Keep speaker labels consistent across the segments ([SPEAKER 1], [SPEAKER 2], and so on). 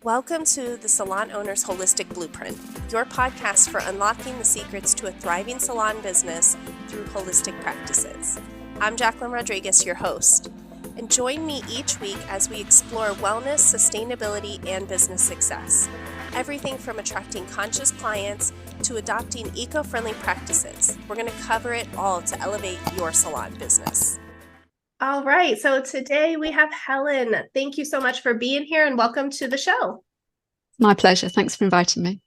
[SPEAKER 1] Welcome to the Salon Owner's Holistic Blueprint, your podcast for unlocking the secrets to a thriving salon business through holistic practices. I'm Jacqueline Rodriguez, your host, and join me each week as we explore wellness, sustainability, and business success. Everything from attracting conscious clients to adopting eco-friendly practices. We're going to cover it all to elevate your salon business. All right, so today we have Helen. Thank you so much for being here and welcome to the show.
[SPEAKER 2] My pleasure. Thanks for inviting me.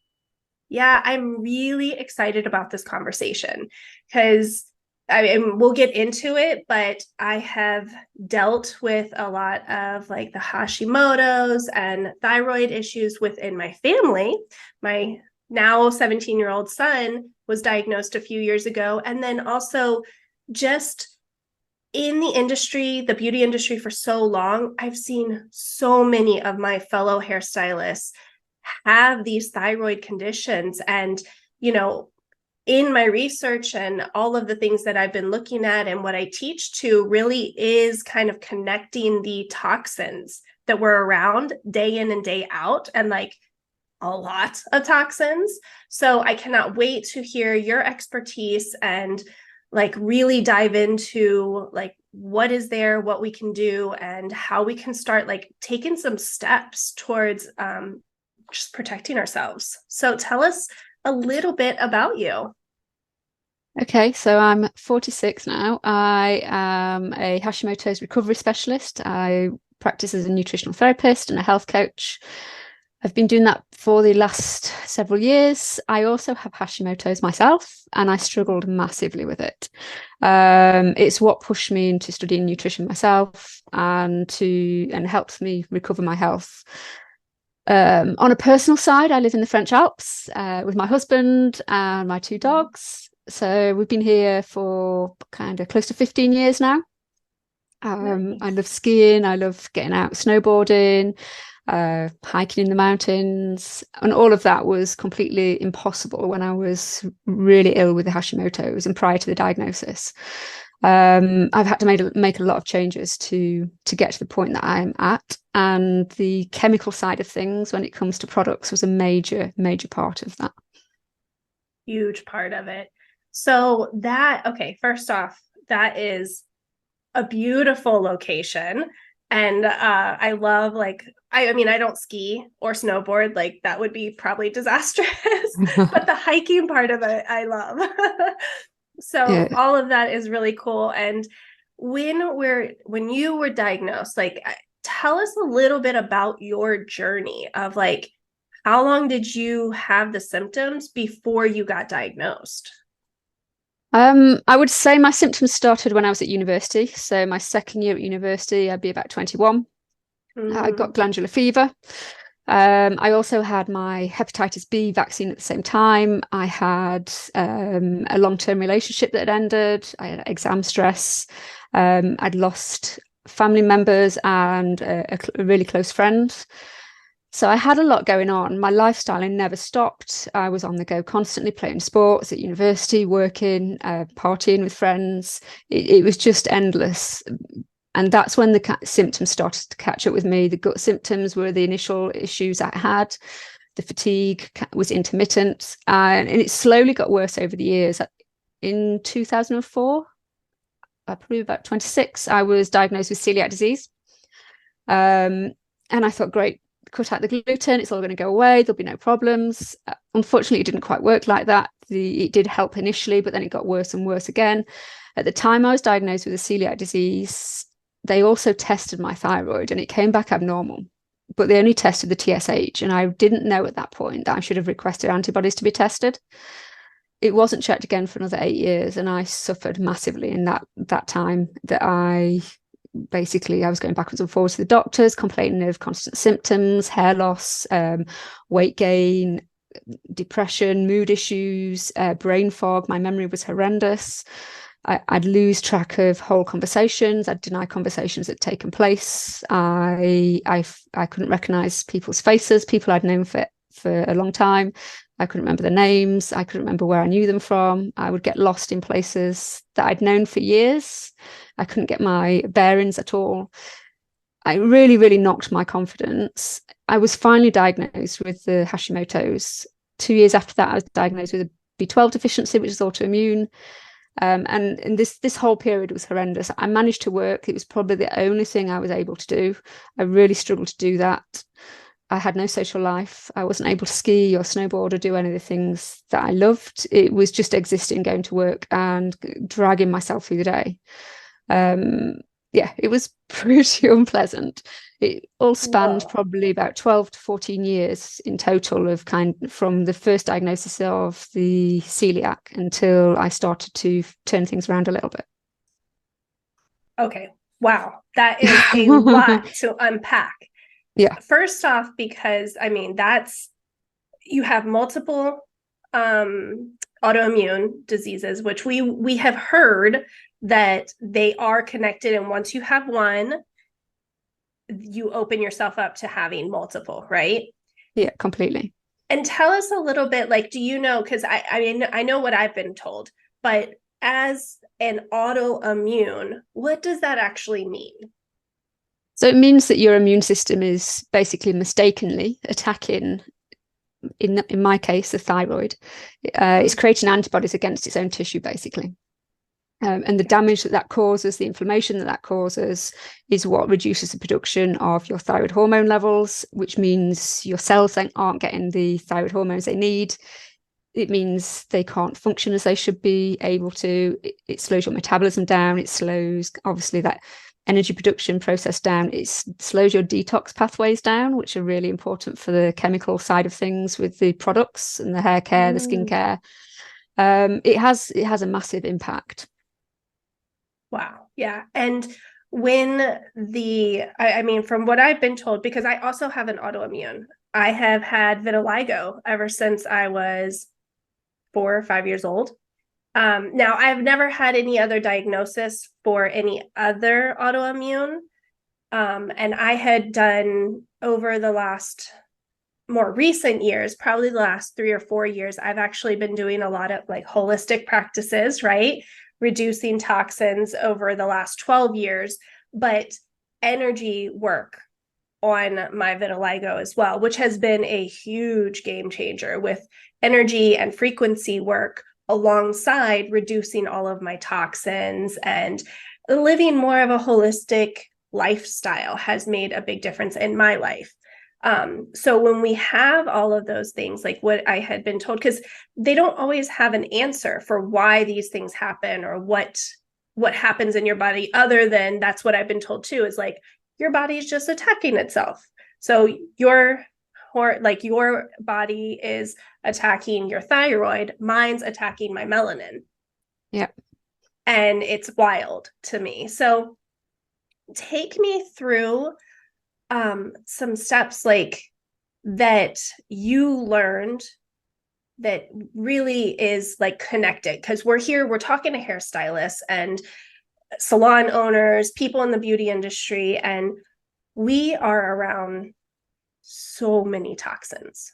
[SPEAKER 1] Yeah, I'm really excited about this conversation because we'll get into it, but I have dealt with a lot of like the Hashimoto's and thyroid issues within my family. My now 17-year-old son was diagnosed a few years ago, and then also just in the industry, the beauty industry for so long, I've seen so many of my fellow hairstylists have these thyroid conditions. And, you know, in my research and all of the things that I've been looking at and what I teach to really is kind of connecting the toxins that were around day in and day out, and like a lot of toxins. So I cannot wait to hear your expertise and like really dive into like what is there, what we can do, and how we can start like taking some steps towards just protecting ourselves. So tell us a little bit about you.
[SPEAKER 2] Okay, so I'm 46 now. I am a Hashimoto's recovery specialist. I practice as a nutritional therapist and a health coach. I've been doing that for the last several years. I also have Hashimoto's myself, and I struggled massively with it. It's what pushed me into studying nutrition myself and helped me recover my health. On a personal side, I live in the French Alps with my husband and my two dogs. So we've been here for kind of close to 15 years now. I love skiing. I love getting out snowboarding. Hiking in the mountains, and all of that was completely impossible when I was really ill with the Hashimoto's and prior to the diagnosis. I've had to make a lot of changes to get to the point that I'm at, and the chemical side of things when it comes to products was a major part of that.
[SPEAKER 1] Huge part of it. So first off, that is a beautiful location. And I love I don't ski or snowboard, like that would be probably disastrous, but the hiking part of it, I love. So yeah. All of that is really cool. And when you were diagnosed, like tell us a little bit about your journey of like, how long did you have the symptoms before you got diagnosed?
[SPEAKER 2] I would say my symptoms started when I was at university. So my second year at university, I'd be about 21. I got glandular fever. I also had my hepatitis B vaccine at the same time. I had a long-term relationship that had ended. I had exam stress. I'd lost family members and a really close friend. So I had a lot going on. My lifestyle never stopped. I was on the go constantly, playing sports at university, working, partying with friends. It was just endless. And that's when the symptoms started to catch up with me. The gut symptoms were the initial issues I had. The fatigue was intermittent. And it slowly got worse over the years. In 2004, probably about 26, I was diagnosed with celiac disease. And I thought, great, cut out the gluten, it's all going to go away, there'll be no problems. Unfortunately, it didn't quite work like that. It did help initially, but then it got worse and worse again. At the time I was diagnosed with a celiac disease, they also tested my thyroid and it came back abnormal, but they only tested the TSH, and I didn't know at that point that I should have requested antibodies to be tested. It wasn't checked again for another 8 years, and I suffered massively in that time. That I was going backwards and forwards to the doctors, complaining of constant symptoms, hair loss, weight gain, depression, mood issues, brain fog. My memory was horrendous. I'd lose track of whole conversations. I'd deny conversations that had taken place. I couldn't recognize people's faces, people I'd known for a long time. I couldn't remember their names. I couldn't remember where I knew them from. I would get lost in places that I'd known for years. I couldn't get my bearings at all. it really, really knocked my confidence. I was finally diagnosed with the Hashimoto's. 2 years after that, I was diagnosed with a B12 deficiency, which is autoimmune. And this whole period was horrendous. I managed to work. It was probably the only thing I was able to do. I really struggled to do that. I had no social life. I wasn't able to ski or snowboard or do any of the things that I loved. It was just existing, going to work and dragging myself through the day. Yeah, it was pretty unpleasant. It all spanned probably about 12 to 14 years in total, of from the first diagnosis of the celiac until I started to turn things around a little bit.
[SPEAKER 1] Okay. Wow. That is a lot to unpack.
[SPEAKER 2] Yeah.
[SPEAKER 1] First off, because I mean, you have multiple autoimmune diseases, which we have heard that they are connected. And once you have one, you open yourself up to having multiple, right?
[SPEAKER 2] Yeah, completely.
[SPEAKER 1] And tell us a little bit, like, do you know, because I mean, I know what I've been told, but as an autoimmune, what does that actually mean?
[SPEAKER 2] So it means that your immune system is basically mistakenly attacking, in my case, the thyroid. It's creating antibodies against its own tissue, basically. And the damage that causes, the inflammation that causes, is what reduces the production of your thyroid hormone levels, which means your cells then aren't getting the thyroid hormones they need. It means they can't function as they should be able to. It slows your metabolism down. It slows, obviously, that energy production process down. It slows your detox pathways down, which are really important for the chemical side of things with the products and the hair care, the skincare. It has a massive impact.
[SPEAKER 1] Wow. Yeah. And when I mean, from what I've been told, because I also have an autoimmune, I have had vitiligo ever since I was 4 or 5 years old. Now, I've never had any other diagnosis for any other autoimmune. And I had done, over the last more recent years, probably the last 3 or 4 years, I've actually been doing a lot of like holistic practices, right? Reducing toxins over the last 12 years, but energy work on my vitiligo as well, which has been a huge game changer, with energy and frequency work alongside reducing all of my toxins, and living more of a holistic lifestyle has made a big difference in my life. So when we have all of those things, like what I had been told, because they don't always have an answer for why these things happen, or what happens in your body, other than, that's what I've been told too, is like, your body is just attacking itself. So your body is attacking your thyroid, mine's attacking my melanin.
[SPEAKER 2] Yeah.
[SPEAKER 1] And it's wild to me. So take me through some steps like that you learned that really is like connected, because we're talking to hairstylists and salon owners, people in the beauty industry, and we are around so many toxins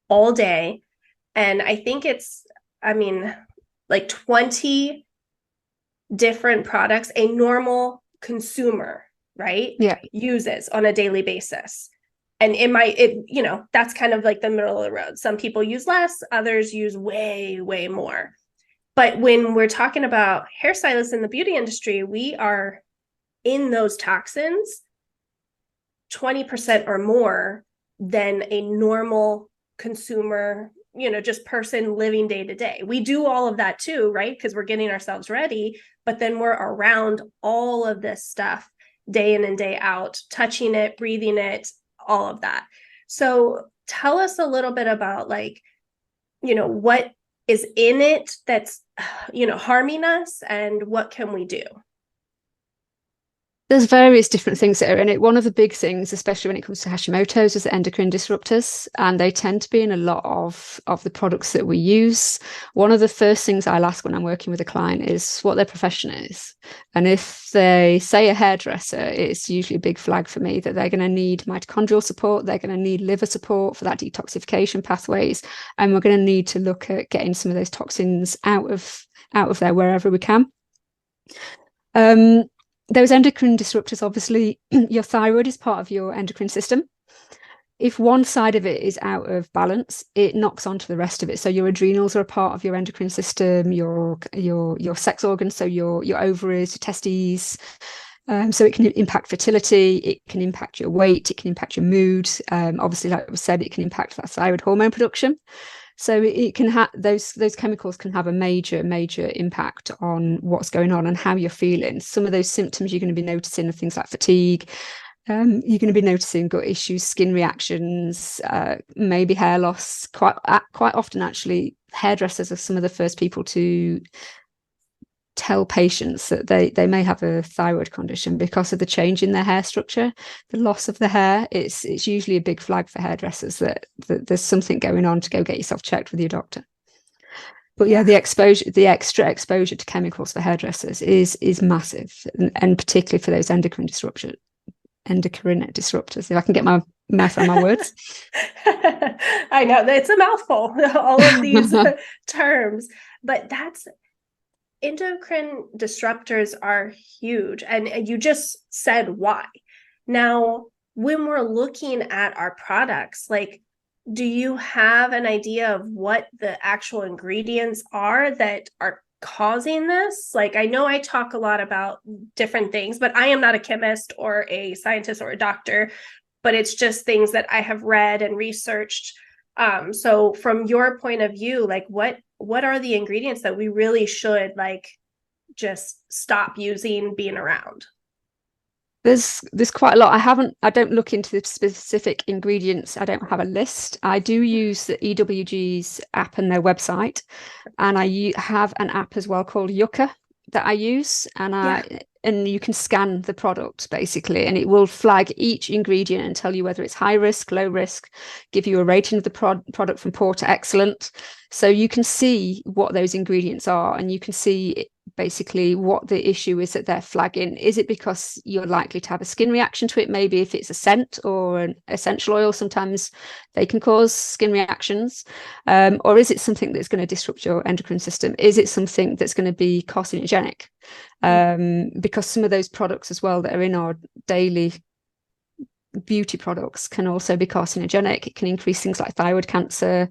[SPEAKER 1] all day. And I think I mean, like 20 different products a normal consumer, right?
[SPEAKER 2] Yeah.
[SPEAKER 1] Uses on a daily basis. And that's kind of like the middle of the road. Some people use less, others use way, way more. But when we're talking about hairstylists in the beauty industry, we are in those toxins 20% or more than a normal consumer, just person living day to day. We do all of that too, right? Because we're getting ourselves ready, but then we're around all of this stuff day in and day out, touching it, breathing it, all of that. So tell us a little bit about what is in it that's harming us, and what can we do?
[SPEAKER 2] There's various different things that are in it. One of the big things, especially when it comes to Hashimoto's, is the endocrine disruptors, and they tend to be in a lot of the products that we use. One of the first things I'll ask when I'm working with a client is what their profession is. And if they say a hairdresser, it's usually a big flag for me that they're going to need mitochondrial support, they're going to need liver support for that detoxification pathways, and we're going to need to look at getting some of those toxins out of there wherever we can. those endocrine disruptors, obviously, your thyroid is part of your endocrine system. If one side of it is out of balance, it knocks onto the rest of it. So your adrenals are a part of your endocrine system, your sex organs, so your ovaries, your testes. So it can impact fertility, it can impact your weight, it can impact your mood. Obviously, like I said, it can impact that thyroid hormone production. So it can have those chemicals can have a major impact on what's going on and how you're feeling. Some of those symptoms you're going to be noticing are things like fatigue. You're going to be noticing gut issues, skin reactions, maybe hair loss. Quite often, actually, hairdressers are some of the first people to tell patients that they may have a thyroid condition because of the change in their hair structure, the loss of the hair. It's usually a big flag for hairdressers that there's something going on, to go get yourself checked with your doctor. But yeah, the extra exposure to chemicals for hairdressers is massive, and particularly for those endocrine disruptors. If I can get my mouth on my words.
[SPEAKER 1] I know it's a mouthful, all of these terms, but endocrine disruptors are huge. And you just said why. Now, when we're looking at our products, like, do you have an idea of what the actual ingredients are that are causing this? Like, I know I talk a lot about different things, but I am not a chemist or a scientist or a doctor, but it's just things that I have read and researched. So from your point of view, like, what are the ingredients that we really should, like, just stop using being around?
[SPEAKER 2] There's quite a lot. I don't look into the specific ingredients. I don't have a list. I do use the EWG's app and their website, and I have an app as well called Yucca that I use, and you can scan the product basically, and it will flag each ingredient and tell you whether it's high risk, low risk, give you a rating of the product from poor to excellent. So you can see what those ingredients are, and you can see basically what the issue is that they're flagging. Is it because you're likely to have a skin reaction to it? Maybe if it's a scent or an essential oil, sometimes they can cause skin reactions. Or is it something that's going to disrupt your endocrine system? Is it something that's going to be carcinogenic? Because some of those products as well that are in our daily beauty products can also be carcinogenic. It can increase things like thyroid cancer,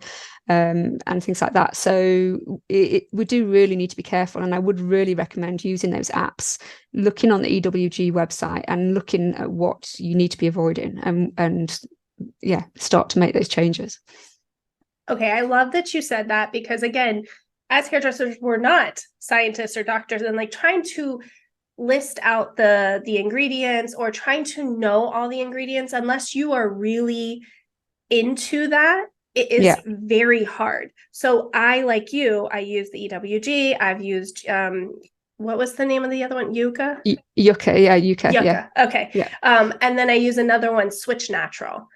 [SPEAKER 2] and things like that. So we do really need to be careful, and I would really recommend using those apps, looking on the EWG website and looking at what you need to be avoiding, and start to make those changes.
[SPEAKER 1] Okay, I love that you said that, because again, as hairdressers, we're not scientists or doctors, and like trying to list out the ingredients or trying to know all the ingredients, unless you are really into that, it is very hard. So I, like you, I use the EWG. I've used what was the name of the other one? Yucca?
[SPEAKER 2] Yucca, yeah, Yucca.
[SPEAKER 1] Yeah. Okay.
[SPEAKER 2] Yeah.
[SPEAKER 1] And then I use another one, Switch Natural,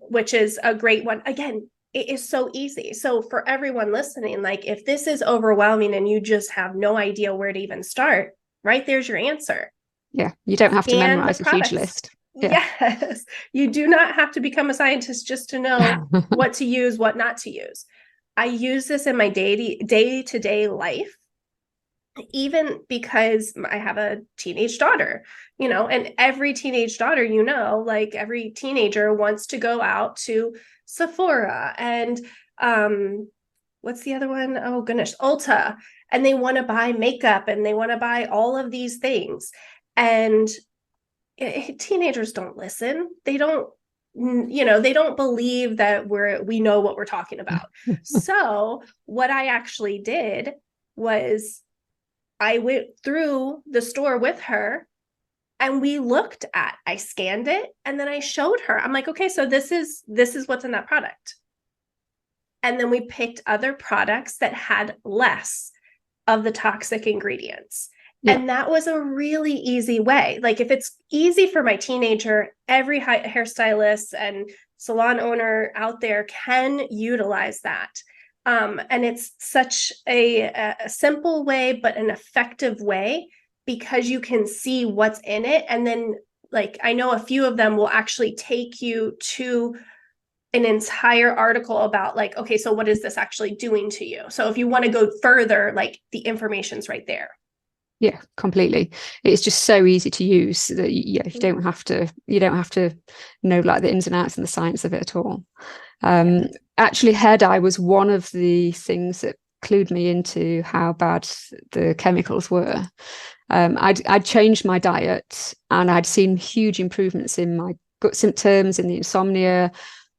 [SPEAKER 1] which is a great one. Again, it is so easy. So for everyone listening, like, if this is overwhelming and you just have no idea where to even start, right there's your answer.
[SPEAKER 2] Yeah, you don't have to memorize a huge list.
[SPEAKER 1] Yeah. Yes, you do not have to become a scientist just to know what to use, what not to use. I use this in my day-to-day life, even because I have a teenage daughter, and every teenage daughter, like every teenager wants to go out to Sephora and what's the other one? Oh goodness, Ulta. And they want to buy makeup and they want to buy all of these things. And teenagers don't listen. They don't believe that we know what we're talking about. So what I actually did was I went through the store with her and I scanned it and then I showed her. I'm like, okay, so this is what's in that product. And then we picked other products that had less of the toxic ingredients. Yeah. And that was a really easy way. Like, if it's easy for my teenager, every hairstylist and salon owner out there can utilize that. And it's such a simple way, but an effective way, because you can see what's in it. And then, like, I know a few of them will actually take you to an entire article about, like, okay, so what is this actually doing to you? So if you want to go further, like, the information's right there.
[SPEAKER 2] Yeah, completely. It's just so easy to use that you don't have to know like the ins and outs and the science of it at all.
[SPEAKER 1] Yeah.
[SPEAKER 2] Actually, hair dye was one of the things that clued me into how bad the chemicals were. I'd changed my diet and I'd seen huge improvements in my gut symptoms, in the insomnia.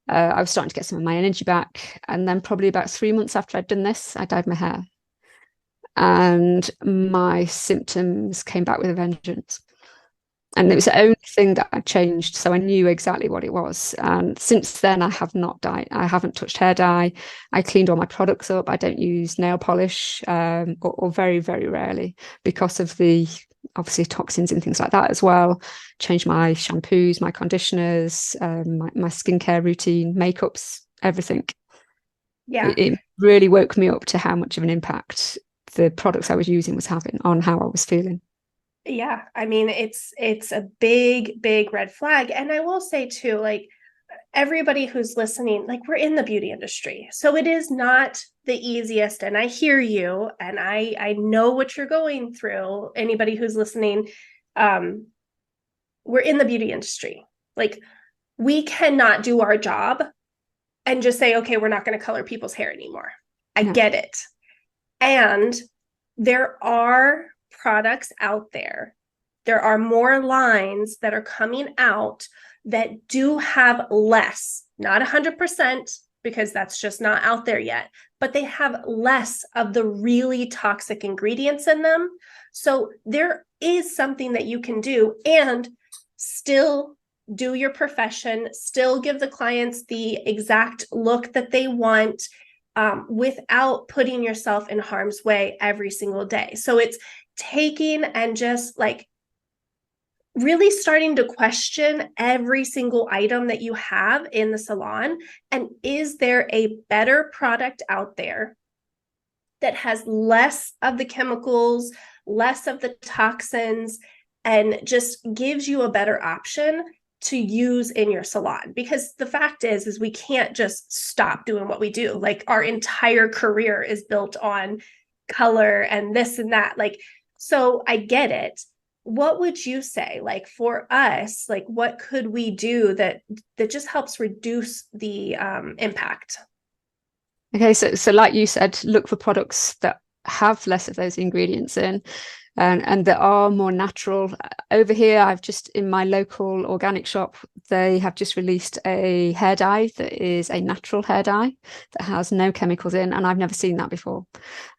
[SPEAKER 2] I was starting to get some of my energy back. And then probably about 3 months after I'd done this, I dyed my hair. And my symptoms came back with a vengeance. And it was the only thing that I changed. So I knew exactly what it was. And since then, I have not dyed. I haven't touched hair dye. I cleaned all my products up. I don't use nail polish, or very, very rarely, because of the obviously toxins and things like that as well. Changed my shampoos, my conditioners, my skincare routine, makeups, everything.
[SPEAKER 1] Yeah.
[SPEAKER 2] It really woke me up to how much of an impact the products I was using was having on how I was feeling.
[SPEAKER 1] Yeah, I mean, it's a big, big red flag. And I will say too, like everybody who's listening, like we're in the beauty industry. So it is not the easiest. And I hear you and I know what you're going through. Anybody who's listening, we're in the beauty industry. Like we cannot do our job and just say, okay, we're not going to color people's hair anymore. I
[SPEAKER 2] No,
[SPEAKER 1] get it. And there are products out there. There are more lines that are coming out that do have less, not 100%, because that's just not out there yet, but they have less of the really toxic ingredients in them. So there is something that you can do and still do your profession, still give the clients the exact look that they want, without putting yourself in harm's way every single day. So it's taking and just like really starting to question every single item that you have in the salon. And is there a better product out there that has less of the chemicals, less of the toxins, and just gives you a better option to use in your salon? Because the fact is we can't just stop doing what we do. Like our entire career is built on color and this and that. Like, so I get it. What would you say, like for us, like what could we do that just helps reduce the impact?
[SPEAKER 2] okay, so like you said, look for products that have less of those ingredients in, and that are more natural. Over here, I've just in my local organic shop, they have just released a hair dye that is a natural hair dye that has no chemicals in, and I've never seen that before.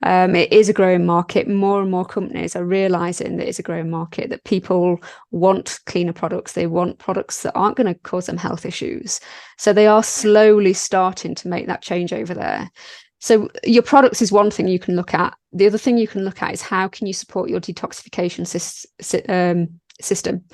[SPEAKER 2] It is a growing market. More and more companies are realizing that it's a growing market, that people want cleaner products. They want products that aren't going to cause them health issues. So they are slowly starting to make that change over there. So your products is one thing you can look at. The other thing you can look at is how can you support your detoxification system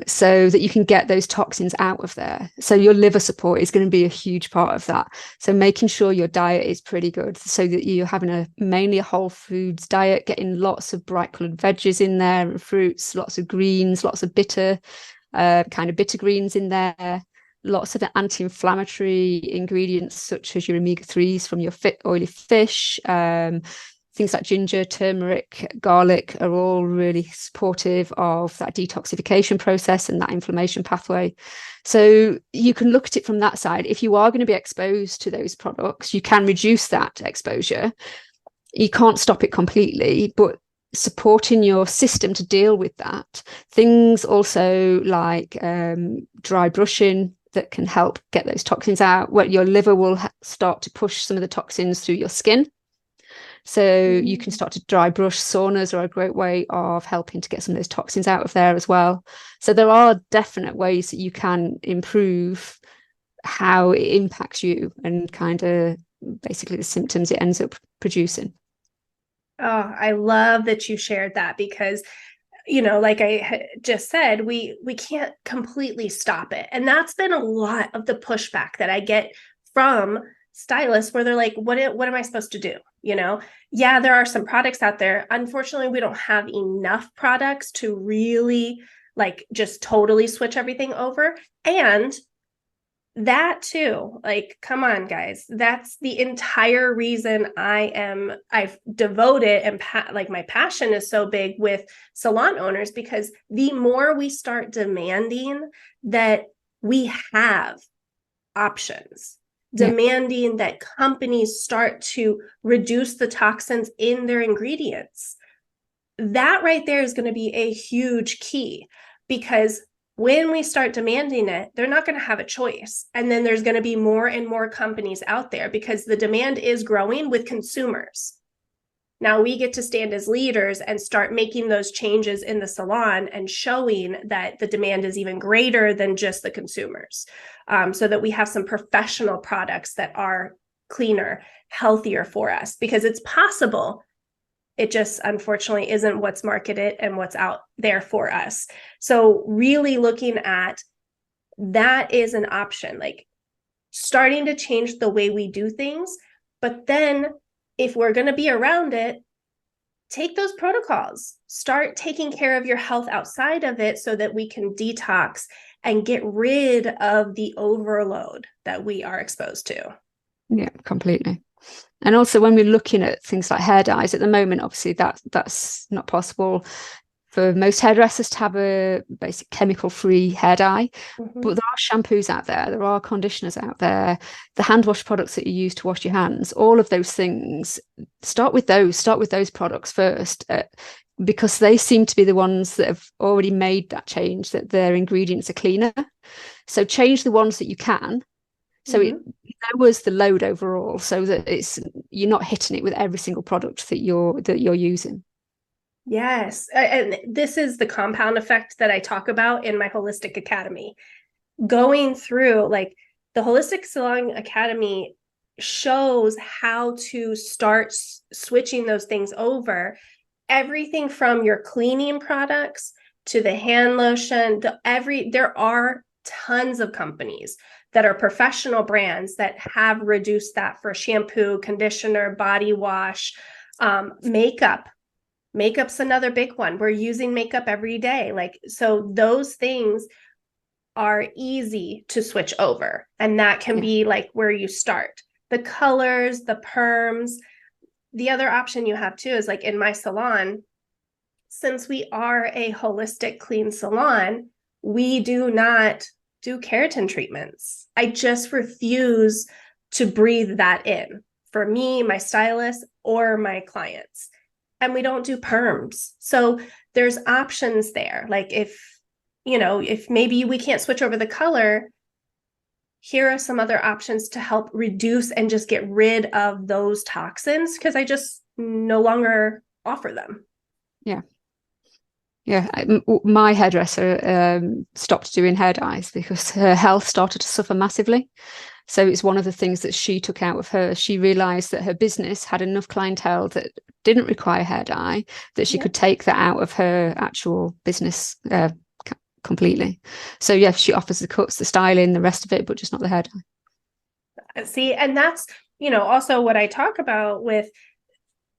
[SPEAKER 2] so that you can get those toxins out of there. So your liver support is going to be a huge part of that. So making sure your diet is pretty good so that you're having mainly a whole foods diet, getting lots of bright colored veggies in there and fruits, lots of greens, lots of bitter greens in there, lots of anti-inflammatory ingredients such as your omega-3s from your oily fish. Things like ginger, turmeric, garlic are all really supportive of that detoxification process and that inflammation pathway. So you can look at it from that side. If you are going to be exposed to those products, you can reduce that exposure. You can't stop it completely, but supporting your system to deal with that. Things also like dry brushing that can help get those toxins out, where your liver will start to push some of the toxins through your skin. So you can start to dry brush. Saunas are a great way of helping to get some of those toxins out of there as well. So there are definite ways that you can improve how it impacts you and kind of basically the symptoms it ends up producing.
[SPEAKER 1] Oh, I love that you shared that because, like I just said, we can't completely stop it. And that's been a lot of the pushback that I get from stylists where they're like, what am I supposed to do? Yeah, there are some products out there. Unfortunately, we don't have enough products to really like just totally switch everything over. And That too, like, come on, guys. That's the entire reason I've devoted and like my passion is so big with salon owners, because the more we start demanding that we have options, demanding that companies start to reduce the toxins in their ingredients, that right there is going to be a huge key, because when we start demanding it, they're not going to have a choice. And then there's going to be more and more companies out there because the demand is growing with consumers. Now we get to stand as leaders and start making those changes in the salon and showing that the demand is even greater than just the consumers, so that we have some professional products that are cleaner, healthier for us, because it's possible. It just unfortunately isn't what's marketed and what's out there for us. So really looking at that is an option, like starting to change the way we do things. But then if we're going to be around it, take those protocols, start taking care of your health outside of it so that we can detox and get rid of the overload that we are exposed to.
[SPEAKER 2] Yeah, completely. And also when we're looking at things like hair dyes at the moment, obviously that's not possible for most hairdressers to have a basic chemical-free hair dye. Mm-hmm. But there are shampoos out there are conditioners out there, the hand wash products that you use to wash your hands, all of those things. Start with those products first, because they seem to be the ones that have already made that change, that their ingredients are cleaner. So change the ones that you can. So it lowers the load overall, so that you're not hitting it with every single product that you're using.
[SPEAKER 1] Yes, and this is the compound effect that I talk about in my Holistic Academy. Going through, like, the Holistic Salon Academy shows how to start switching those things over. Everything from your cleaning products to the hand lotion, there are tons of companies that are professional brands that have reduced that for shampoo, conditioner, body wash, makeup. Makeup's another big one. We're using makeup every day. Like, so those things are easy to switch over. And that can be like where you start. The colors, the perms. The other option you have too is, like, in my salon, since we are a holistic clean salon, we do not do keratin treatments. I just refuse to breathe that in for me, my stylist, or my clients. And we don't do perms. So there's options there. Like, if maybe we can't switch over the color, here are some other options to help reduce and just get rid of those toxins, because I just no longer offer them.
[SPEAKER 2] Yeah. Yeah, my hairdresser stopped doing hair dyes because her health started to suffer massively. So it's one of the things that she took out of her. She realized that her business had enough clientele that didn't require hair dye, that she could take that out of her actual business completely. So yeah, she offers the cuts, the styling, the rest of it, but just not the hair dye.
[SPEAKER 1] See, and that's, also what I talk about with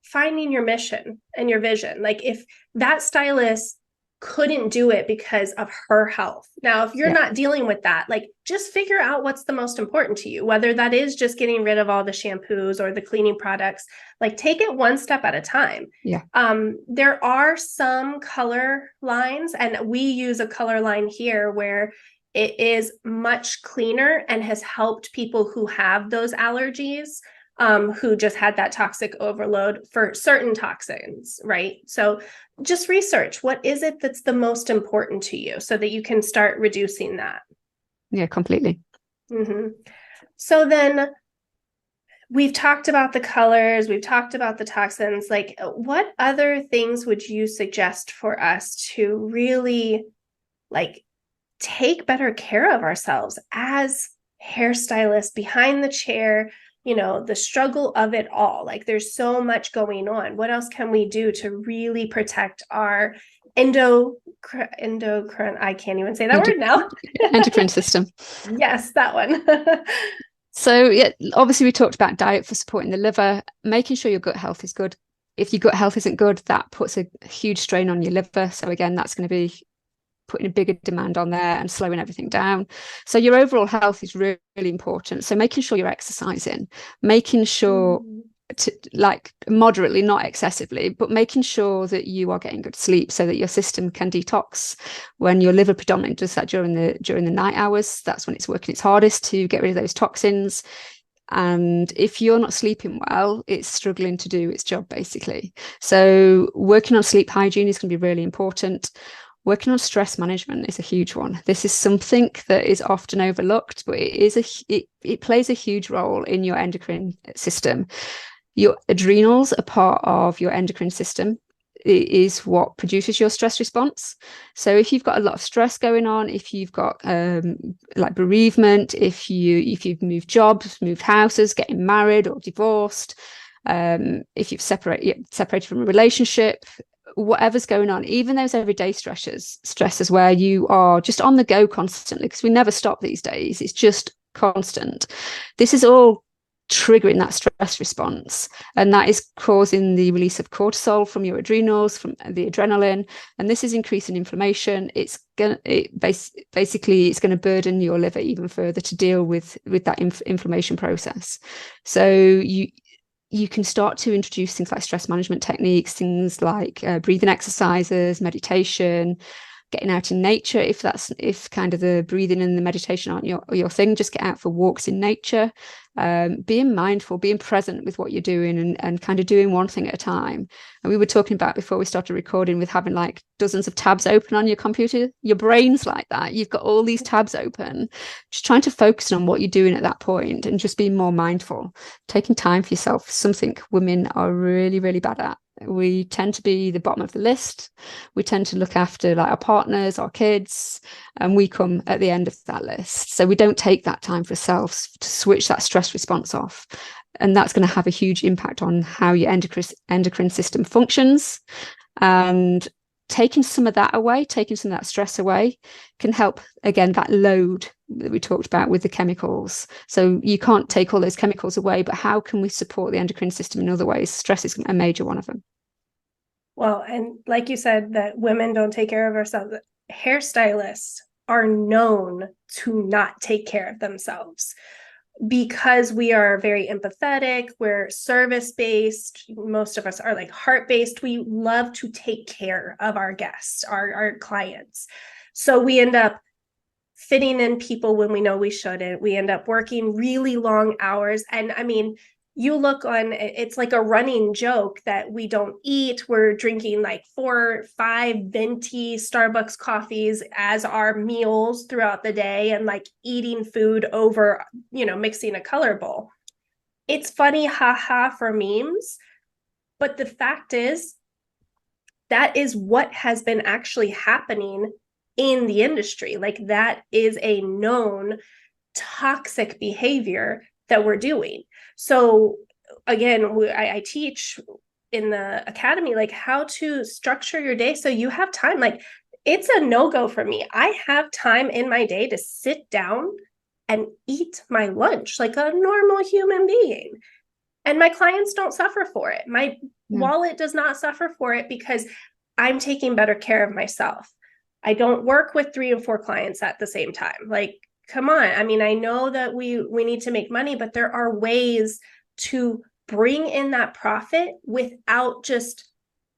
[SPEAKER 1] finding your mission and your vision. Like, if that stylist couldn't do it because of her health. Now, if you're not dealing with that, like, just figure out what's the most important to you, whether that is just getting rid of all the shampoos or the cleaning products. Like, take it one step at a time.
[SPEAKER 2] Yeah.
[SPEAKER 1] There are some color lines, and we use a color line here where it is much cleaner and has helped people who have those allergies, who just had that toxic overload for certain toxins, right? So just research, what is it that's the most important to you, so that you can start reducing that.
[SPEAKER 2] Yeah, completely.
[SPEAKER 1] Mm-hmm. So then we've talked about the colors, we've talked about the toxins. Like, what other things would you suggest for us to really, like, take better care of ourselves as hairstylists behind the chair? The struggle of it all. Like, there's so much going on. What else can we do to really protect our endocrine? I can't even say that word now.
[SPEAKER 2] Endocrine system.
[SPEAKER 1] Yes, that one.
[SPEAKER 2] So yeah, obviously we talked about diet for supporting the liver, making sure your gut health is good. If your gut health isn't good, that puts a huge strain on your liver. So again, that's going to be putting a bigger demand on there and slowing everything down. So your overall health is really, really important. So making sure you're exercising, making sure to, like, moderately, not excessively, but making sure that you are getting good sleep so that your system can detox. When your liver predominantly does that during the night hours, that's when it's working its hardest to get rid of those toxins. And if you're not sleeping well, it's struggling to do its job, basically. So working on sleep hygiene is going to be really important. Working on stress management is a huge one. This is something that is often overlooked, but it plays a huge role in your endocrine system. Your adrenals are part of your endocrine system. It is what produces your stress response. So if you've got a lot of stress going on, if you've got like bereavement, if you've moved jobs, moved houses, getting married or divorced, if you've separated from a relationship, whatever's going on, even those everyday stresses where you are just on the go constantly, because we never stop these days, it's just constant. This is all triggering that stress response, and that is causing the release of cortisol from your adrenals, from the adrenaline, and this is increasing inflammation. It's going to burden your liver even further to deal with that inflammation process. So you can start to introduce things like stress management techniques, things like breathing exercises, meditation, getting out in nature. If kind of the breathing and the meditation aren't your thing, just get out for walks in nature, being mindful, being present with what you're doing, and kind of doing one thing at a time. And we were talking about before we started recording with having like dozens of tabs open on your computer. Your brain's like that. You've got all these tabs open, just trying to focus on what you're doing at that point and just being more mindful. Taking time for yourself, something women are really, really bad at. We tend to be the bottom of the list. We tend to look after like our partners, our kids, and we come at the end of that list. So we don't take that time for ourselves to switch that stress response off. And that's going to have a huge impact on how your endocrine system functions. And taking some of that away, taking some of that stress away, can help, again, that load that we talked about with the chemicals. So you can't take all those chemicals away, but how can we support the endocrine system in other ways? Stress is a major one of them.
[SPEAKER 1] Well, and like you said, that women don't take care of ourselves. Hairstylists are known to not take care of themselves because we are very empathetic. We're service-based. Most of us are like heart-based. We love to take care of our guests, our clients. So we end up fitting in people when we know we shouldn't. We end up working really long hours. And I mean, you look on, it's like a running joke that we don't eat. We're drinking like 4 or 5 venti Starbucks coffees as our meals throughout the day, and like eating food over, mixing a color bowl. It's funny, haha, for memes. But the fact is, that is what has been actually happening in the industry. Like, that is a known toxic behavior that we're doing. So again, I teach in the academy, like, how to structure your day so you have time. Like, it's a no-go for me. I have time in my day to sit down and eat my lunch like a normal human being. And my clients don't suffer for it. My wallet does not suffer for it because I'm taking better care of myself. I don't work with 3 and 4 clients at the same time. Like, come on. I mean, I know that we need to make money, but there are ways to bring in that profit without just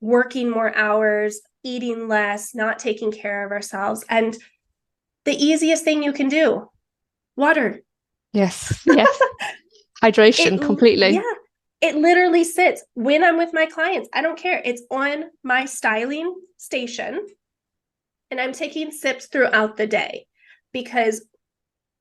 [SPEAKER 1] working more hours, eating less, not taking care of ourselves. And the easiest thing you can do, water.
[SPEAKER 2] Yes. Hydration, completely.
[SPEAKER 1] Yeah. It literally sits when I'm with my clients. I don't care. It's on my styling station, and I'm taking sips throughout the day, because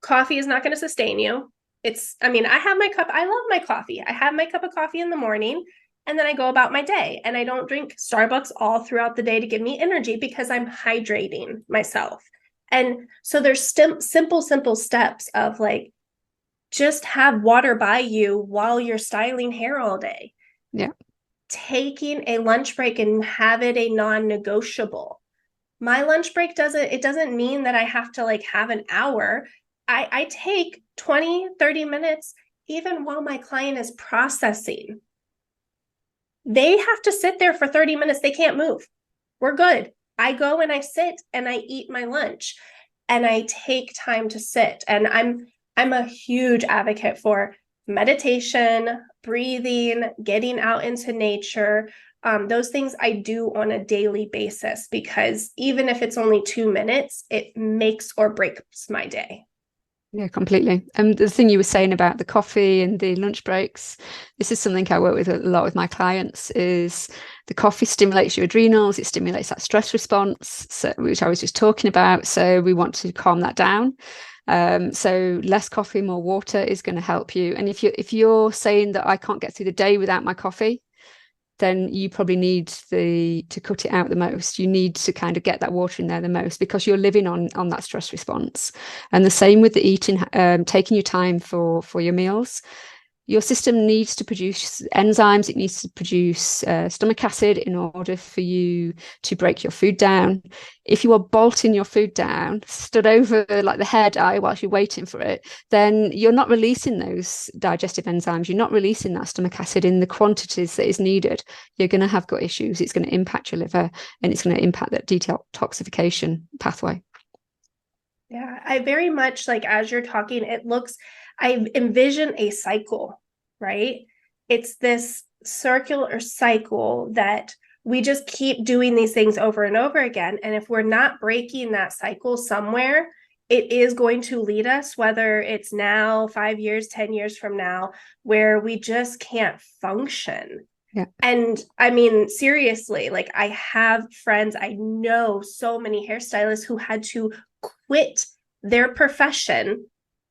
[SPEAKER 1] coffee is not going to sustain you. I have my cup. I love my coffee. I have my cup of coffee in the morning, and then I go about my day, and I don't drink Starbucks all throughout the day to give me energy, because I'm hydrating myself. And so there's simple steps of like, just have water by you while you're styling hair all day.
[SPEAKER 2] Yeah.
[SPEAKER 1] Taking a lunch break and have it a non-negotiable. My lunch break doesn't mean that I have to like have an hour. I take 20, 30 minutes, even while my client is processing. They have to sit there for 30 minutes. They can't move. We're good. I go and I sit and I eat my lunch and I take time to sit. And I'm a huge advocate for meditation, breathing, getting out into nature. Those things I do on a daily basis, because even if it's only 2 minutes, it makes or breaks my day.
[SPEAKER 2] Yeah, completely. And the thing you were saying about the coffee and the lunch breaks, this is something I work with a lot with my clients, is the coffee stimulates your adrenals, it stimulates that stress response, so, which I was just talking about. So we want to calm that down. So less coffee, more water is going to help you. And if you're saying that I can't get through the day without my coffee, then you probably need to cut it out the most. You need to kind of get that water in there the most, because you're living on that stress response. And the same with the eating, taking your time for your meals. Your system needs to produce enzymes, it needs to produce stomach acid in order for you to break your food down. If you are bolting your food down, stood over like the hair dye whilst you're waiting for it, then you're not releasing those digestive enzymes, you're not releasing that stomach acid in the quantities that is needed. You're going to have gut issues, it's going to impact your liver, and it's going to impact that detoxification pathway.
[SPEAKER 1] Yeah, I very much, like, as you're talking, I envision a cycle, right? It's this circular cycle that we just keep doing these things over and over again. And if we're not breaking that cycle somewhere, it is going to lead us, whether it's now, 5 years, 10 years from now, where we just can't function.
[SPEAKER 2] Yeah.
[SPEAKER 1] And I mean, seriously, like, I have friends, I know so many hairstylists who had to quit their profession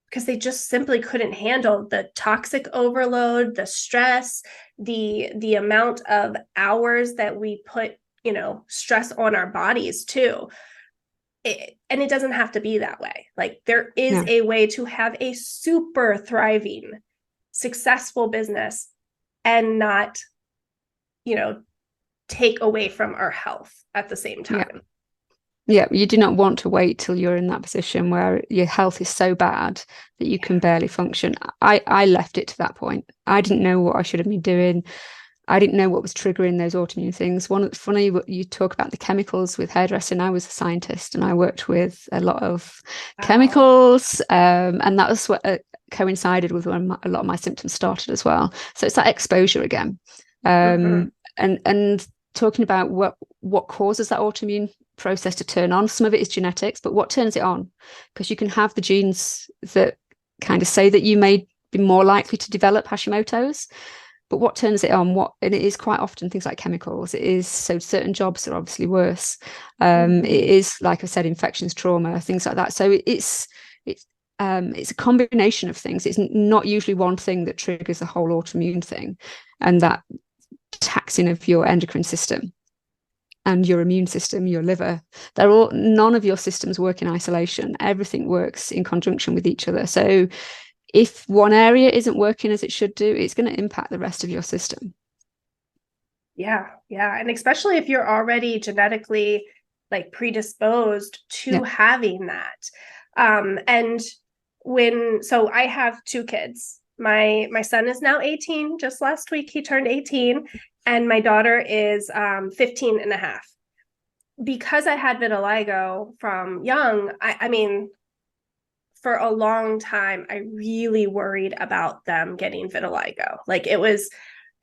[SPEAKER 1] because they just simply couldn't handle the toxic overload, the stress, the amount of hours that we put, stress on our bodies too. And it doesn't have to be that way. Like, there is
[SPEAKER 2] Yeah.
[SPEAKER 1] a way to have a super thriving, successful business and not, take away from our health at the same time.
[SPEAKER 2] Yeah. Yeah, you do not want to wait till you're in that position where your health is so bad that you can barely function. I left it to that point. I didn't know what I should have been doing. I didn't know what was triggering those autoimmune things. Funny, you talk about the chemicals with hairdressing. I was a scientist and I worked with a lot of chemicals, and that was what coincided with when a lot of my symptoms started as well. So it's that exposure again, and talking about what causes that autoimmune process to turn on. Some of it is genetics, but what turns it on? Because you can have the genes that kind of say that you may be more likely to develop Hashimoto's, but what turns it on? And it is quite often things like chemicals. It is, so certain jobs are obviously worse. It is, like I said, infections, trauma, things like that. So it's a combination of things. It's not usually one thing that triggers the whole autoimmune thing, and that taxing of your endocrine system and your immune system, your liver. None of your systems work in isolation. Everything works in conjunction with each other. So if one area isn't working as it should do, it's going to impact the rest of your system.
[SPEAKER 1] Yeah. And especially if you're already genetically, like, predisposed to having that. And so I have 2 kids. My son is now 18. Just last week he turned 18, and my daughter is 15 and a half. Because I had vitiligo from young, I mean, for a long time, I really worried about them getting vitiligo. Like, it was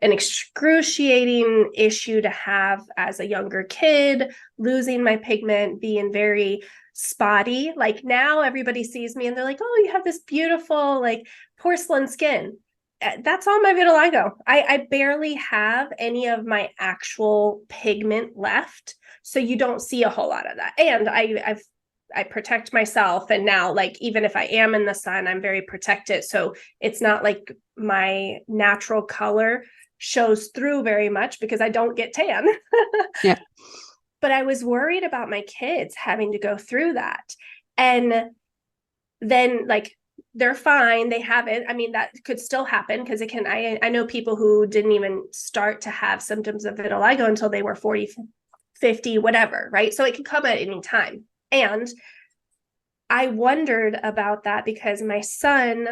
[SPEAKER 1] an excruciating issue to have as a younger kid, losing my pigment, being very spotty. Like, now everybody sees me and they're like, oh, you have this beautiful, like, porcelain skin. That's all my vitiligo. I barely have any of my actual pigment left. So you don't see a whole lot of that. And I protect myself. And now, like, even if I am in the sun, I'm very protected. So it's not like my natural color shows through very much because I don't get tan.
[SPEAKER 2] Yeah.
[SPEAKER 1] But I was worried about my kids having to go through that. And then, like, they're fine. They haven't. I mean, that could still happen because it can. I know people who didn't even start to have symptoms of vitiligo until they were 40, 50, whatever, right? So it can come at any time. And I wondered about that because my son,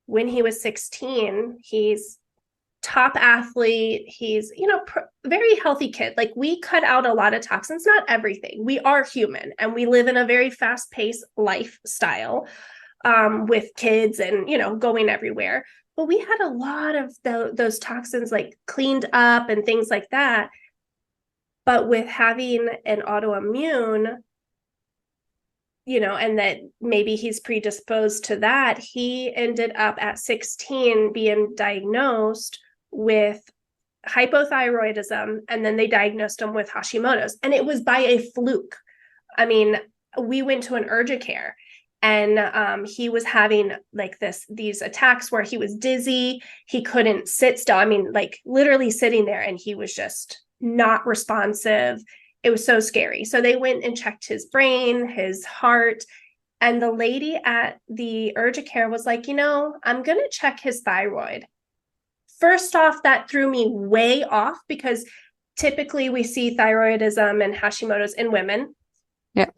[SPEAKER 1] when he was 16, he's top athlete. He's, very healthy kid. Like, we cut out a lot of toxins, not everything. We are human and we live in a very fast paced lifestyle, with kids and, going everywhere. But we had a lot of those toxins like cleaned up and things like that. But with having an autoimmune, and that maybe he's predisposed to that, he ended up at 16 being diagnosed with hypothyroidism, and then they diagnosed him with Hashimoto's, and it was by a fluke. I mean, we went to an urgent care, and he was having like these attacks where he was dizzy, he couldn't sit still. I mean, like literally sitting there, and he was just not responsive. It was so scary. So they went and checked his brain, his heart, and the lady at the urgent care was like, I'm going to check his thyroid. First off, that threw me way off, because typically we see thyroidism and Hashimoto's in women.
[SPEAKER 2] Yeah.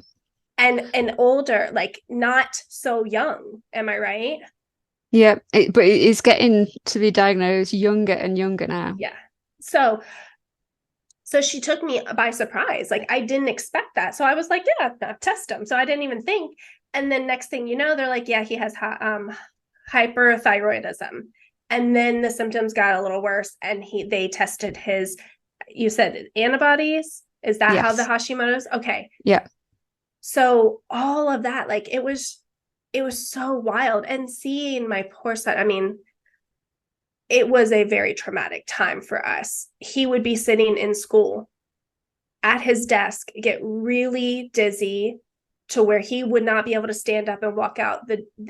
[SPEAKER 1] And older, like not so young. Am I right?
[SPEAKER 2] Yeah, but it is getting to be diagnosed younger and younger now.
[SPEAKER 1] Yeah. So she took me by surprise. Like, I didn't expect that. So I was like, yeah, I'll test him. So I didn't even think. And then next thing you know, they're like, yeah, he has hyperthyroidism. And then the symptoms got a little worse, and they tested his, you said antibodies? Is that how the Hashimoto's? Okay.
[SPEAKER 2] Yeah.
[SPEAKER 1] So all of that, like, it was so wild. And seeing my poor son, I mean, it was a very traumatic time for us. He would be sitting in school at his desk, get really dizzy to where he would not be able to stand up and walk out.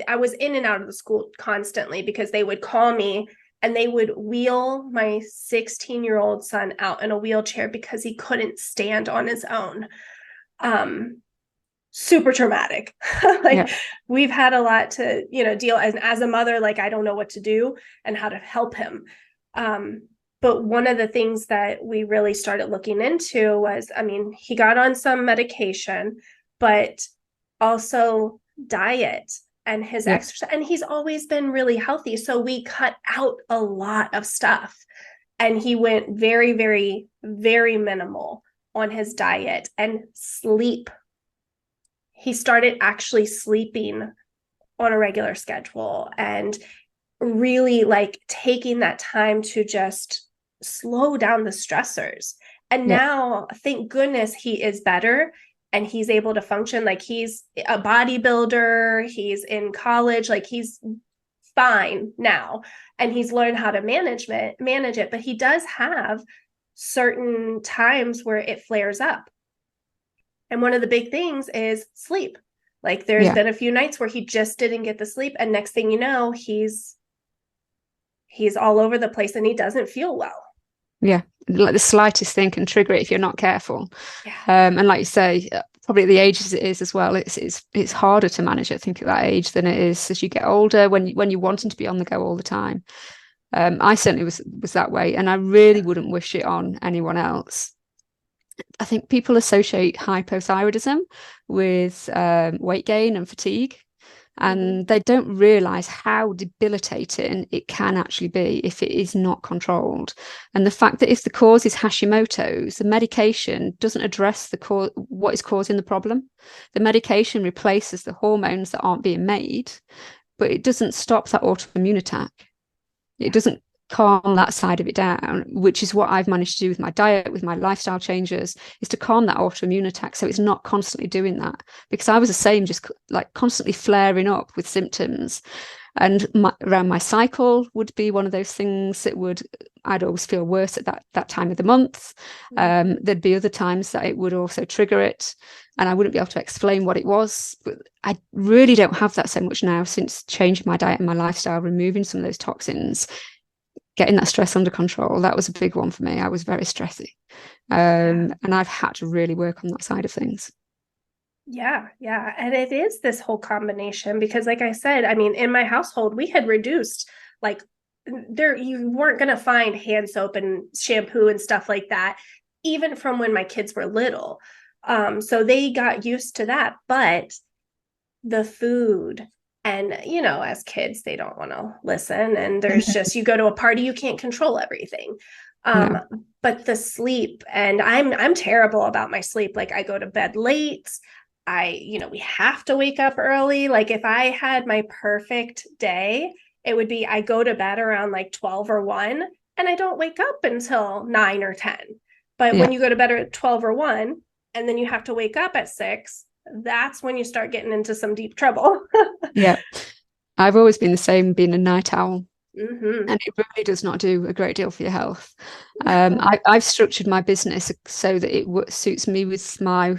[SPEAKER 1] I was in and out of the school constantly, because they would call me and they would wheel my 16-year-old son out in a wheelchair because he couldn't stand on his own. Super traumatic. We've had a lot to, deal as a mother. Like, I don't know what to do and how to help him. But one of the things that we really started looking into was, I mean, he got on some medication, but also diet and his exercise. And he's always been really healthy. So we cut out a lot of stuff, and he went very, very, very minimal on his diet and sleep. He started actually sleeping on a regular schedule and really like taking that time to just slow down the stressors. And now, thank goodness, he is better and he's able to function. Like, he's a bodybuilder, he's in college, like he's fine now, and he's learned how to manage it. But he does have certain times where it flares up. And one of the big things is sleep. Like, there's been a few nights where he just didn't get the sleep. And next thing you know, he's all over the place and he doesn't feel well.
[SPEAKER 2] Yeah. Like the slightest thing can trigger it if you're not careful.
[SPEAKER 1] Yeah.
[SPEAKER 2] And like you say, probably at the age as it is as well, it's harder to manage, I think, at that age than it is as you get older, when you're wanting to be on the go all the time. I certainly was that way, and I really wouldn't wish it on anyone else. I think people associate hypothyroidism with weight gain and fatigue, and they don't realize how debilitating it can actually be if it is not controlled. And the fact that if the cause is Hashimoto's, the medication doesn't address what is causing the problem. The medication replaces the hormones that aren't being made, but it doesn't stop that autoimmune attack. It doesn't calm that side of it down, which is what I've managed to do with my diet, with my lifestyle changes, is to calm that autoimmune attack so it's not constantly doing that. Because I was the same, just like constantly flaring up with symptoms. And around my cycle would be one of those things that I'd always feel worse at that time of the month. There'd be other times that it would also trigger it, and I wouldn't be able to explain what it was. But I really don't have that so much now since changing my diet and my lifestyle, removing some of those toxins, getting that stress under control. That was a big one for me. I was very stressy. And I've had to really work on that side of things.
[SPEAKER 1] Yeah. And it is this whole combination, because like I said, I mean, in my household, we had reduced, like, you weren't going to find hand soap and shampoo and stuff like that, even from when my kids were little. So they got used to that. But the food, And, as kids, they don't want to listen. And there's just, you go to a party, you can't control everything.
[SPEAKER 2] No.
[SPEAKER 1] But the sleep, and I'm terrible about my sleep. Like, I go to bed late. We have to wake up early. Like, if I had my perfect day, it would be I go to bed around like 12 or 1, and I don't wake up until 9 or 10. But
[SPEAKER 2] Yeah.
[SPEAKER 1] when you go to bed at 12 or 1, and then you have to wake up at 6, that's when you start getting into some deep trouble.
[SPEAKER 2] Yeah. I've always been the same, being a night owl.
[SPEAKER 1] Mm-hmm.
[SPEAKER 2] And it really does not do a great deal for your health.
[SPEAKER 1] No.
[SPEAKER 2] I've structured my business so that it suits me with my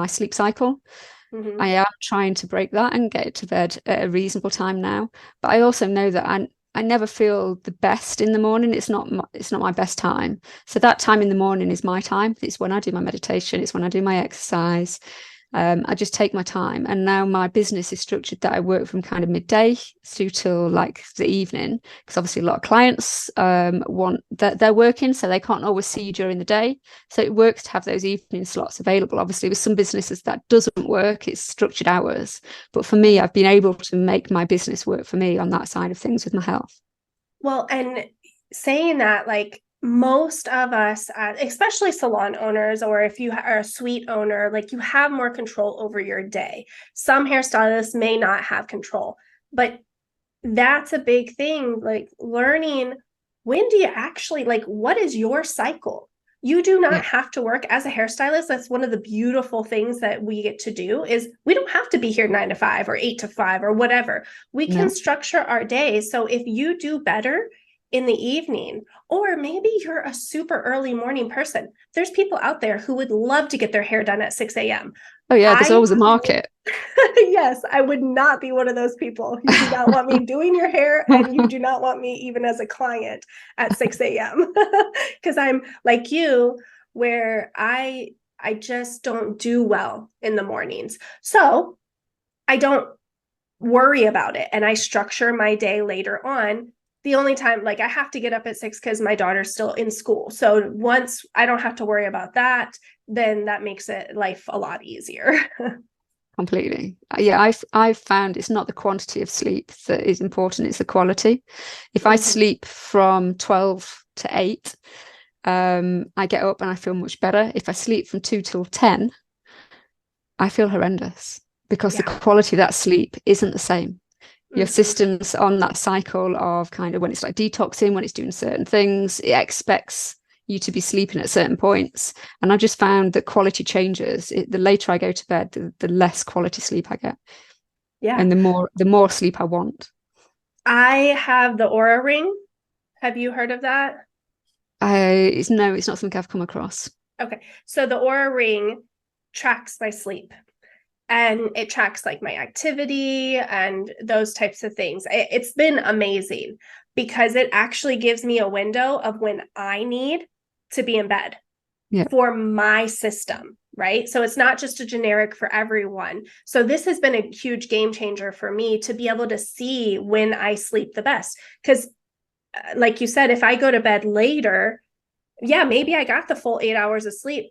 [SPEAKER 2] sleep cycle.
[SPEAKER 1] Mm-hmm.
[SPEAKER 2] I am trying to break that and get to bed at a reasonable time now. But I also know that I never feel the best in the morning. It's not my best time. So that time in the morning is my time. It's when I do my meditation. It's when I do my exercise. I just take my time. And now my business is structured that I work from kind of midday through till like the evening, because obviously a lot of clients want that they're working, so they can't always see you during the day. So it works to have those evening slots available. Obviously, with some businesses that doesn't work, it's structured hours. But for me, I've been able to make my business work for me on that side of things with my health.
[SPEAKER 1] Well, and saying that, like, most of us, especially salon owners, or if you are a suite owner, like, you have more control over your day. Some hairstylists may not have control, but that's a big thing. Like, learning, when do you actually, like, what is your cycle? You do
[SPEAKER 2] Yeah.
[SPEAKER 1] not have to work as a hairstylist. That's one of the beautiful things that we get to do, is we don't have to be here 9 to 5 or 8 to 5 or whatever. We can
[SPEAKER 2] No.
[SPEAKER 1] structure our days. So if you do better in the evening, or maybe you're a super early morning person, there's people out there who would love to get their hair done at 6 a.m.
[SPEAKER 2] Oh yeah, there's
[SPEAKER 1] I
[SPEAKER 2] always a market.
[SPEAKER 1] Yes, I would not be one of those people. You do not want me doing your hair, and you do not want me even as a client at 6 a.m. Because I'm like you, where I just don't do well in the mornings. So I don't worry about it, and I structure my day later on. The only time, like, I have to get up at 6 because my daughter's still in school. So once I don't have to worry about that, then that makes it life a lot easier.
[SPEAKER 2] Completely. Yeah, I've found it's not the quantity of sleep that is important, it's the quality. If I
[SPEAKER 1] Mm-hmm.
[SPEAKER 2] sleep from 12 to 8, I get up and I feel much better. If I sleep from 2 till 10, I feel horrendous, because the
[SPEAKER 1] Yeah.
[SPEAKER 2] quality of that sleep isn't the same. Your
[SPEAKER 1] Mm-hmm.
[SPEAKER 2] system's on that cycle of kind of, when it's like detoxing, when it's doing certain things, it expects you to be sleeping at certain points. And I just found that quality changes. The later I go to bed, the less quality sleep I get,
[SPEAKER 1] Yeah.
[SPEAKER 2] and the more sleep I want.
[SPEAKER 1] I have the Aura Ring. Have you heard of that?
[SPEAKER 2] No, it's not something I've come across.
[SPEAKER 1] Okay. So the Aura Ring tracks my sleep, and it tracks like my activity and those types of things. It's been amazing because it actually gives me a window of when I need to be in bed
[SPEAKER 2] Yeah,
[SPEAKER 1] for my system, right? So it's not just a generic for everyone. So this has been a huge game changer for me to be able to see when I sleep the best. Because, like you said, if I go to bed later, yeah, maybe I got the full 8 hours of sleep,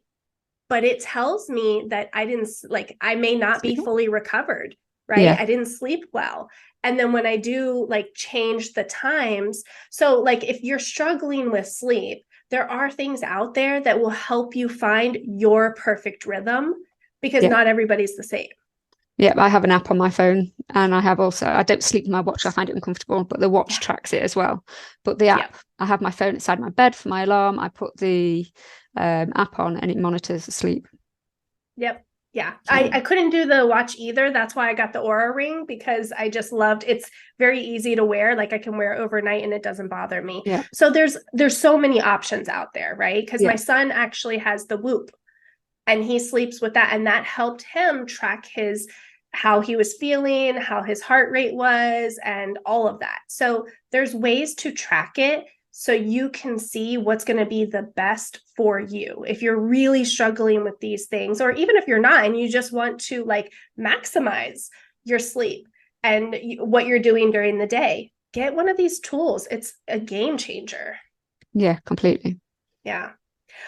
[SPEAKER 1] but it tells me that I didn't, like, I may not be fully recovered, right?
[SPEAKER 2] yeah,
[SPEAKER 1] I didn't sleep well. And then when I do, like, change the times, so like, if you're struggling with sleep, there are things out there that will help you find your perfect rhythm, because
[SPEAKER 2] yeah.
[SPEAKER 1] not everybody's the same.
[SPEAKER 2] Yeah, I have an app on my phone, and I don't sleep with my watch. I find it uncomfortable, but the watch
[SPEAKER 1] Yeah.
[SPEAKER 2] tracks it as well. But the
[SPEAKER 1] Yeah.
[SPEAKER 2] app, I have my phone inside my bed for my alarm. I put the app on, and it monitors the sleep.
[SPEAKER 1] Yep. Yeah.
[SPEAKER 2] So
[SPEAKER 1] I couldn't do the watch either. That's why I got the Aura Ring, because I just loved, it's very easy to wear. Like, I can wear it overnight and it doesn't bother me.
[SPEAKER 2] yeah,
[SPEAKER 1] So there's so many options out there, right? Because my
[SPEAKER 2] yeah,
[SPEAKER 1] son actually has the Whoop, and he sleeps with that, and that helped him track his, how he was feeling, how his heart rate was, and all of that. So there's ways to track it so you can see what's going to be the best for you if you're really struggling with these things, or even if you're not and you just want to, like, maximize your sleep and what you're doing during the day. Get one of these tools. It's a game changer.
[SPEAKER 2] yeah, completely.
[SPEAKER 1] Yeah.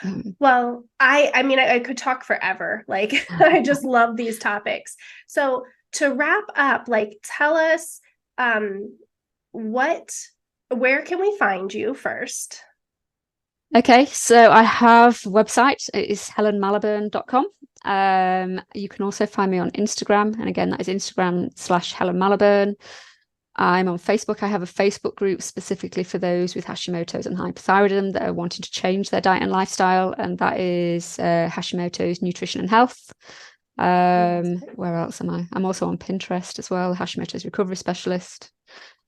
[SPEAKER 2] Um,
[SPEAKER 1] Well, I mean, I could talk forever. Like, I just love these topics. So to wrap up, like, tell us where can we find you first?
[SPEAKER 2] Okay, so I have a website. It is helenmalaburn.com. You can also find me on Instagram. And again, that is Instagram/HelenMalaburn. I'm on Facebook. I have a Facebook group specifically for those with Hashimoto's and hypothyroidism that are wanting to change their diet and lifestyle. And that is Hashimoto's Nutrition and Health. Where else am I? I'm also on Pinterest as well, Hashimoto's Recovery Specialist.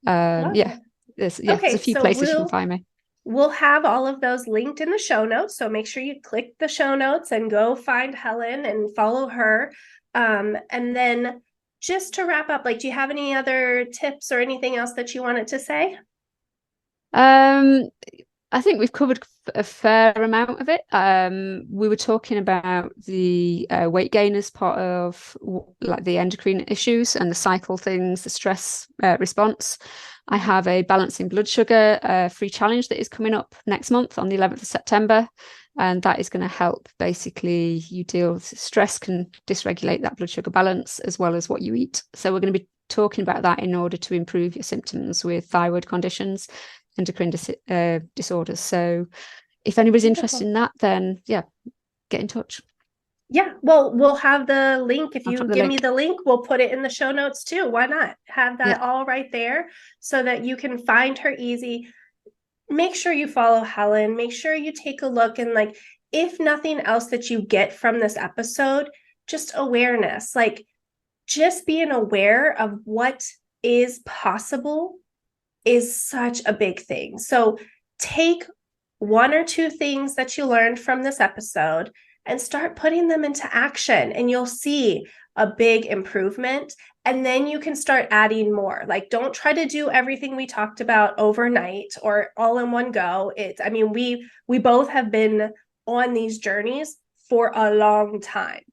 [SPEAKER 2] Yeah, there's a few places you can find me.
[SPEAKER 1] We'll have all of those linked in the show notes. So make sure you click the show notes and go find Helen and follow her. And then just to wrap up, like, do you have any other tips or anything else that you wanted to say?
[SPEAKER 2] I think we've covered a fair amount of it. We were talking about the weight gain as part of like the endocrine issues and the cycle things, the stress response. I have a balancing blood sugar free challenge that is coming up next month on the 11th of September. And that is going to help basically you deal with stress, can dysregulate that blood sugar balance as well as what you eat. So we're going to be talking about that in order to improve your symptoms with thyroid conditions, endocrine disorders. So if anybody's interested in that, then yeah, get in touch.
[SPEAKER 1] Yeah, well, we'll have the link. If you give me the link, we'll put it in the show notes too. Why not have that all right there so that you can find her easy. Make sure you follow Helen. Make sure you take a look, and like, if nothing else that you get from this episode, just awareness, like just being aware of what is possible is such a big thing. So take one or two things that you learned from this episode and start putting them into action, and you'll see a big improvement. And then you can start adding more. Like, don't try to do everything we talked about overnight or all in one go. I mean, we both have been on these journeys for a long time,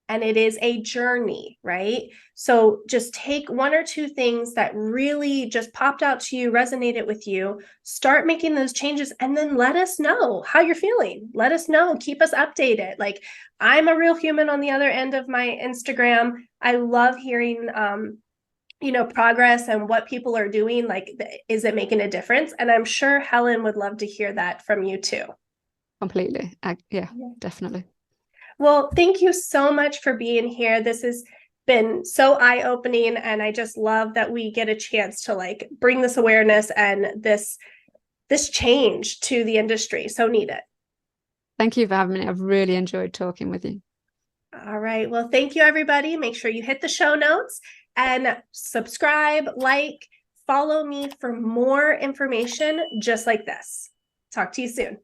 [SPEAKER 1] and it is a journey, right? So just take one or two things that really just popped out to you, resonated with you, start making those changes, and then let us know how you're feeling. Let us know, keep us updated. Like, I'm a real human on the other end of my Instagram. I love hearing, progress and what people are doing. Like, is it making a difference? And I'm sure Helen would love to hear that from you too.
[SPEAKER 2] Completely. Yeah, definitely.
[SPEAKER 1] Well, thank you so much for being here. This has been so eye-opening, and I just love that we get a chance to like bring this awareness and this change to the industry. So needed.
[SPEAKER 2] Thank you for having me. I've really enjoyed talking with you.
[SPEAKER 1] All right. Well, thank you, everybody. Make sure you hit the show notes and subscribe, like, follow me for more information just like this. Talk to you soon.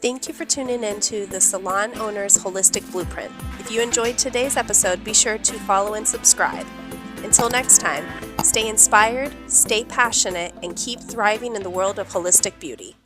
[SPEAKER 1] Thank you for tuning in to the Salon Owner's Holistic Blueprint. If you enjoyed today's episode, be sure to follow and subscribe. Until next time, stay inspired, stay passionate, and keep thriving in the world of holistic beauty.